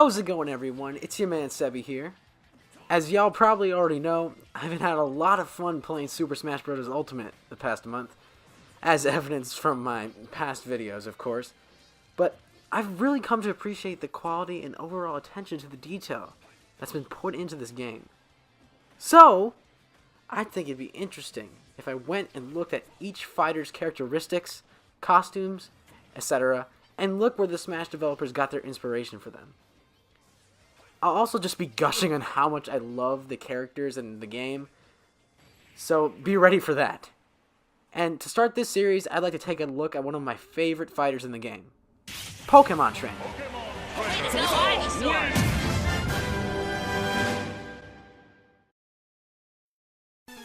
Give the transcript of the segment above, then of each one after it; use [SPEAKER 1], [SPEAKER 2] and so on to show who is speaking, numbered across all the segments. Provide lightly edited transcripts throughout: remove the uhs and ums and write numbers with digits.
[SPEAKER 1] How's it going, everyone? It's your man Sebi here. As y'all probably already know, I've had a lot of fun playing Super Smash Bros. Ultimate the past month, as evidenced from my past videos, of course. But I've really come to appreciate the quality and overall attention to the detail that's been put into this game. So, I think it'd be interesting if I went and looked at each fighter's characteristics, costumes, etc., and look where the Smash developers got their inspiration for them. I'll also just be gushing on how much I love the characters in the game, so be ready for that. And to start this series, I'd like to take a look at one of my favorite fighters in the game, Pokemon Trainer.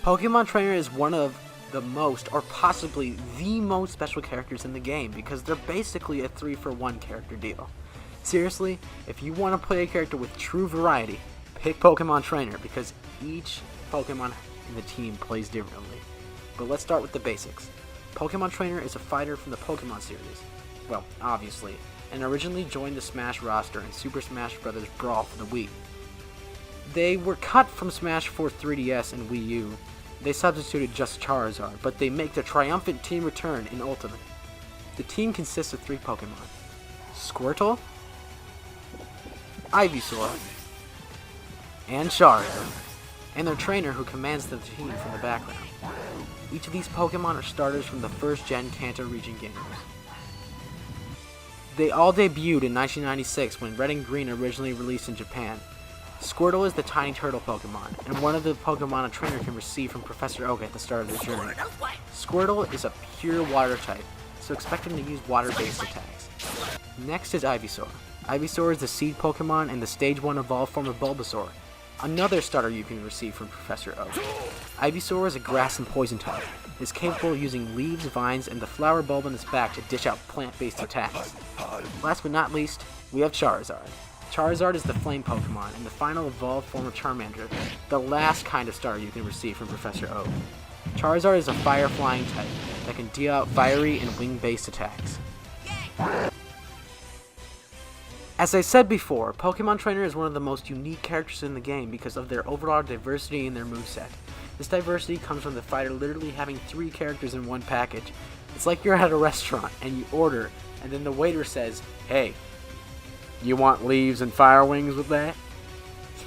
[SPEAKER 1] Pokemon Trainer is one of the most, or possibly the most special characters in the game because they're basically a 3-for-1 character deal. Seriously, if you want to play a character with true variety, pick Pokemon Trainer because each Pokemon in the team plays differently. But let's start with the basics. Pokemon Trainer is a fighter from the Pokemon series. Well, obviously, and originally joined the Smash roster in Super Smash Bros. Brawl for the Wii. They were cut from Smash for 3DS and Wii U. They substituted just Charizard, but they make their triumphant team return in Ultimate. The team consists of 3 Pokemon: Squirtle, Ivysaur, and Charizard, and their trainer who commands the team from the background. Each of these Pokemon are starters from the first-gen Kanto region games. They all debuted in 1996 when Red and Green originally released in Japan. Squirtle is the tiny turtle Pokemon, and one of the Pokemon a trainer can receive from Professor Oak at the start of the journey. Squirtle is a pure water type, so expect him to use water-based attacks. Next is Ivysaur. Ivysaur is the seed Pokemon and the Stage 1 evolved form of Bulbasaur, another starter you can receive from Professor Oak. Ivysaur is a grass and poison type. It is capable of using leaves, vines, and the flower bulb on its back to dish out plant-based attacks. Last but not least, we have Charizard. Charizard is the flame Pokemon and the final evolved form of Charmander, the last kind of starter you can receive from Professor Oak. Charizard is a fire-flying type that can deal out fiery and wing-based attacks. As I said before, Pokemon Trainer is one of the most unique characters in the game because of their overall diversity in their moveset. This diversity comes from the fighter literally having 3 characters in one package. It's like you're at a restaurant and you order, and then the waiter says, "Hey, you want leaves and fire wings with that?"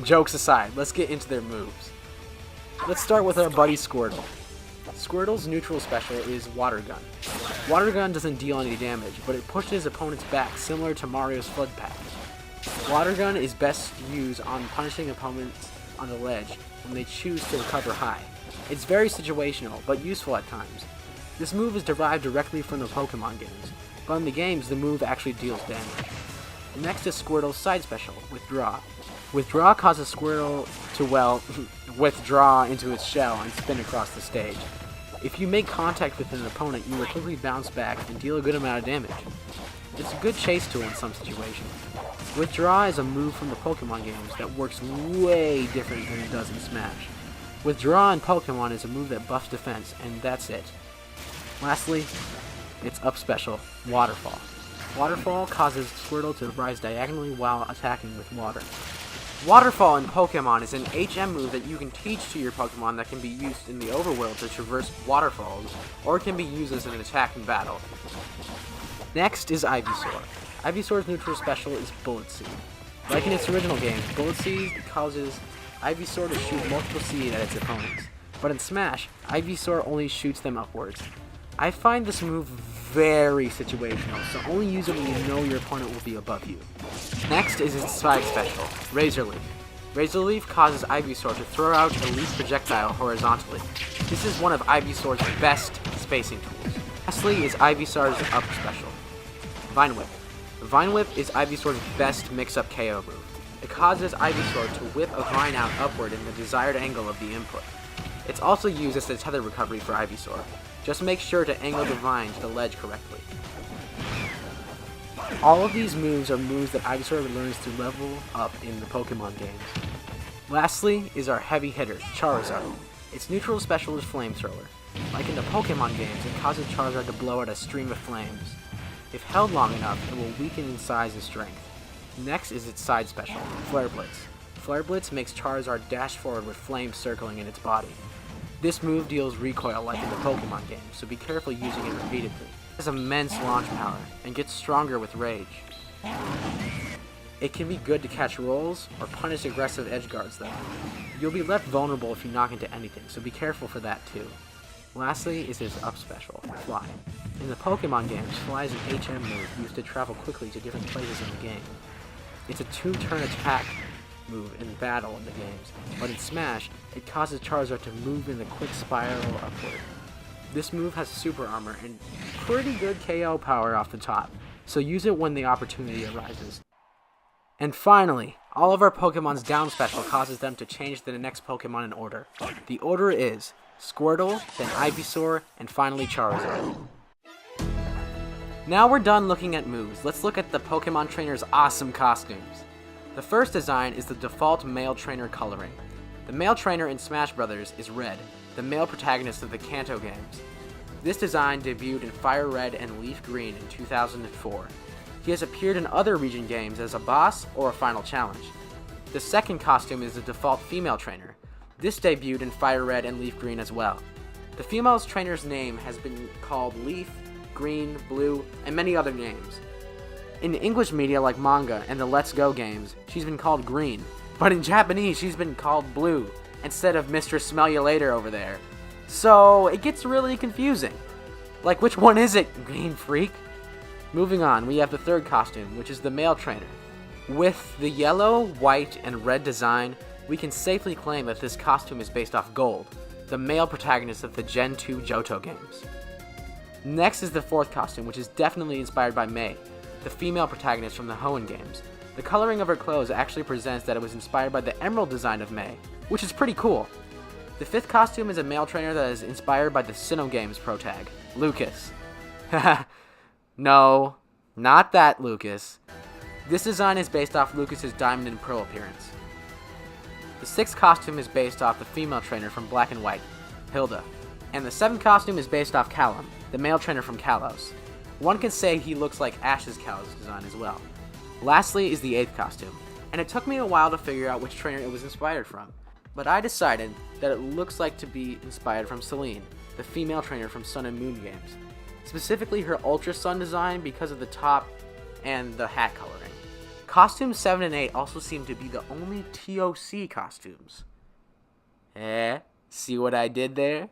[SPEAKER 1] Jokes aside, let's get into their moves. Let's start with our buddy Squirtle. Squirtle's neutral special is Water Gun. Water Gun doesn't deal any damage, but it pushes opponents back similar to Mario's Flood Pack. Water Gun is best used on punishing opponents on the ledge when they choose to recover high. It's very situational, but useful at times. This move is derived directly from the Pokemon games, but in the games the move actually deals damage. Next is Squirtle's side special, Withdraw. Withdraw causes Squirtle to, withdraw into its shell and spin across the stage. If you make contact with an opponent, you will quickly bounce back and deal a good amount of damage. It's a good chase tool in some situations. Withdraw is a move from the Pokemon games that works way different than it does in Smash. Withdraw in Pokemon is a move that buffs defense, and that's it. Lastly, its up special, Waterfall. Waterfall causes Squirtle to rise diagonally while attacking with water. Waterfall in Pokemon is an HM move that you can teach to your Pokemon that can be used in the overworld to traverse waterfalls, or it can be used as an attack in battle. Next is Ivysaur. Ivysaur's neutral special is Bullet Seed. Like in its original games, Bullet Seed causes Ivysaur to shoot multiple seed at its opponents, but in Smash, Ivysaur only shoots them upwards. I find this move very situational, so only use it when you know your opponent will be above you. Next is its side special, Razor Leaf. Razor Leaf causes Ivysaur to throw out a leaf projectile horizontally. This is one of Ivysaur's best spacing tools. Lastly is Ivysaur's up special, Vine Whip. Vine Whip is Ivysaur's best mix-up KO move. It causes Ivysaur to whip a vine out upward in the desired angle of the input. It's also used as a tether recovery for Ivysaur. Just make sure to angle the vine to the ledge correctly. All of these moves are moves that Ivysaur learns to level up in the Pokemon games. Lastly is our heavy hitter, Charizard. Its neutral special is Flamethrower. Like in the Pokemon games, it causes Charizard to blow out a stream of flames. If held long enough, it will weaken in size and strength. Next is its side special, Flare Blitz. Flare Blitz makes Charizard dash forward with flames circling in its body. This move deals recoil like in the Pokemon game, so be careful using it repeatedly. It has immense launch power, and gets stronger with Rage. It can be good to catch rolls, or punish aggressive edge guards though. You'll be left vulnerable if you knock into anything, so be careful for that too. Lastly is his up special, Fly. In the Pokemon games, Fly is an HM move used to travel quickly to different places in the game. It's a 2-turn attack move in battle in the games, but in Smash, it causes Charizard to move in a quick spiral upward. This move has super armor and pretty good KO power off the top, so use it when the opportunity arises. And finally, all of our Pokemon's down special causes them to change to the next Pokemon in order. The order is Squirtle, then Ivysaur, and finally Charizard. Now we're done looking at moves, let's look at the Pokemon Trainer's awesome costumes. The first design is the default male trainer coloring. The male trainer in Smash Bros. Is Red, the male protagonist of the Kanto games. This design debuted in Fire Red and Leaf Green in 2004. He has appeared in other region games as a boss or a final challenge. The second costume is the default female trainer. This debuted in Fire Red and Leaf Green as well. The female trainer's name has been called Leaf, Green, Blue, and many other names. In English media like manga and the Let's Go games, she's been called Green, but in Japanese she's been called Blue, instead of Mr. Smell You Later over there. So it gets really confusing. Like, which one is it, Green Freak? Moving on, we have the third costume, which is the male trainer. With the yellow, white, and red design, we can safely claim that this costume is based off Gold, the male protagonist of the Gen 2 Johto games. Next is the fourth costume, which is definitely inspired by Mei, the female protagonist from the Hoenn games. The coloring of her clothes actually presents that it was inspired by the emerald design of Mei, which is pretty cool. The fifth costume is a male trainer that is inspired by the Sinnoh games protag, Lucas. No, not that Lucas. This design is based off Lucas's Diamond and Pearl appearance. The sixth costume is based off the female trainer from Black and White, Hilda. And the seventh costume is based off Callum, the male trainer from Kalos. One can say he looks like Ash's Kalos design as well. Lastly is the eighth costume, and it took me a while to figure out which trainer it was inspired from, but I decided that it looks like to be inspired from Celine, the female trainer from Sun and Moon games. Specifically her Ultra Sun design because of the top and the hat coloring. Costumes 7 and 8 also seem to be the only TOC costumes. See what I did there?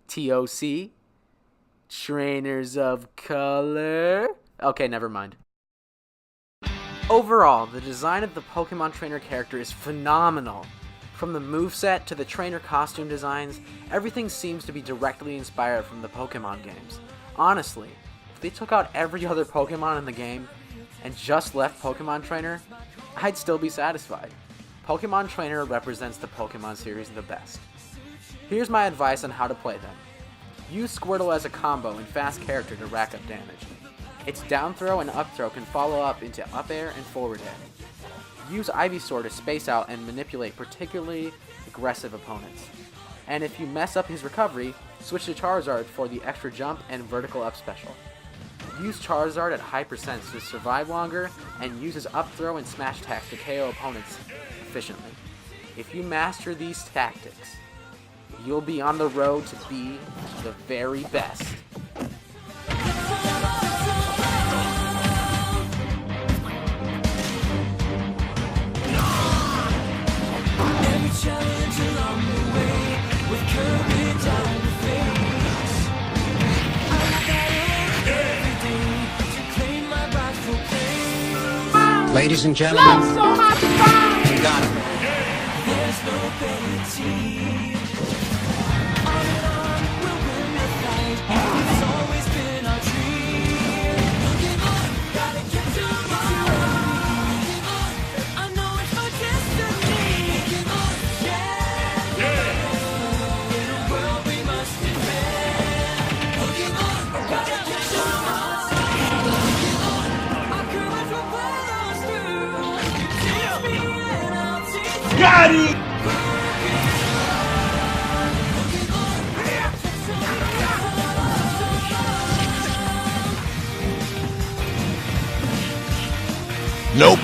[SPEAKER 1] TOC? Trainers of Color? Okay, never mind. Overall, the design of the Pokemon Trainer character is phenomenal. From the moveset to the trainer costume designs, everything seems to be directly inspired from the Pokemon games. Honestly, if they took out every other Pokemon in the game and just left Pokemon Trainer, I'd still be satisfied. Pokemon Trainer represents the Pokemon series the best. Here's my advice on how to play them. Use Squirtle as a combo and fast character to rack up damage. Its down throw and up throw can follow up into up air and forward air. Use Ivysaur to space out and manipulate particularly aggressive opponents. And if you mess up his recovery, switch to Charizard for the extra jump and vertical up special. Use Charizard at high percents to survive longer, and use his up throw and smash attacks to KO opponents efficiently. If you master these tactics, you'll be on the road to be the very best.
[SPEAKER 2] Ladies and gentlemen,
[SPEAKER 3] so much fun!
[SPEAKER 2] we got it.
[SPEAKER 3] There's no penalty. On and on, we'll win the fight. It's always been our dream. Looking on, gotta get tomorrow. Looking on, I know it's my destiny. Looking on, yeah. In a world we must defend. Looking on, gotta get tomorrow. Looking on, our courage will pull us through. Teach me and I'll teach you.
[SPEAKER 4] Got it! Nope.